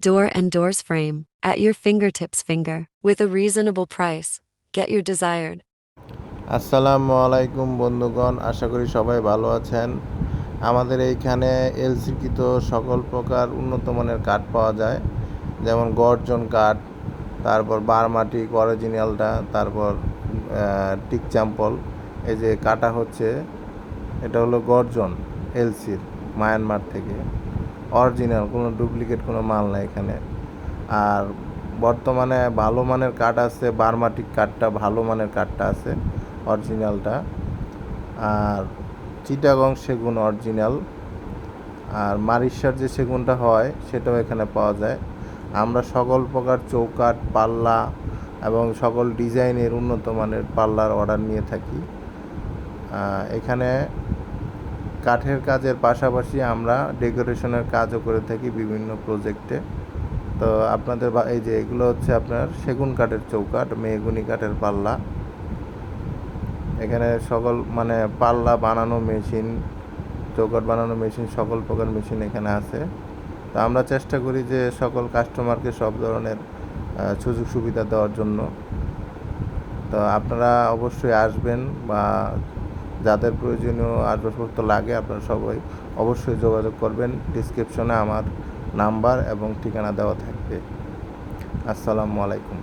Door and doors frame at your fingertips finger with a reasonable price. Get your desired. আসসালামু আলাইকুম বন্ধুগণ, আশা করি সবাই ভালো আছেন। আমাদের এইখানে এলসিকৃত সকল প্রকার উন্নত মানের কাঠ পাওয়া যায়, যেমন গর্জন কাঠ, তারপর বার্মা টিক অরিজিনালটা, তারপর টিক চ্যাম্পল। এই যে কাটা হচ্ছে, এটা হলো গর্জন এলসির, মায়ানমার থেকে অরিজিনাল, কোনো ডুপ্লিকেট কোনো মাল নাই এখানে। আর বর্তমানে ভালো মানের কাঠ আছে, বার্মাটিক কাঠটা ভালো মানের কাঠটা আছে অরিজিনালটা, আর চিটাগং সেগুন অরিজিনাল, আর মারিশার যে সেগুনটা হয় সেটাও এখানে পাওয়া যায়। আমরা সকল প্রকার চৌকাঠ, পাল্লা এবং সকল ডিজাইনের উন্নত মানের পাল্লার অর্ডার নিয়ে থাকি। এখানে কাঠের কাজের পাশাপাশি আমরা ডেকোরেশনের কাজও করে থাকি বিভিন্ন প্রজেক্টে। তো আপনাদের এই যে এগুলো হচ্ছে আপনার সেগুন কাঠের চৌকাঠ, মেহগুনি কাঠের পাল্লা। এখানে সকল মানে পাল্লা বানানো মেশিন, চৌকাঠ বানানো মেশিন, সকল প্রকার মেশিন এখানে আছে। তো আমরা চেষ্টা করি যে সকল কাস্টমারকে সব ধরনের সুযোগ সুবিধা দেওয়ার জন্য। তো আপনারা অবশ্যই আসবেন, বা যাদের প্রয়োজনীয় আসবাবপত্র লাগে আপনারা সবাই অবশ্যই যোগাযোগ করবেন। ডিসক্রিপশনে আমার নাম্বার এবং ঠিকানা দেওয়া থাকবে। আসসালামু আলাইকুম।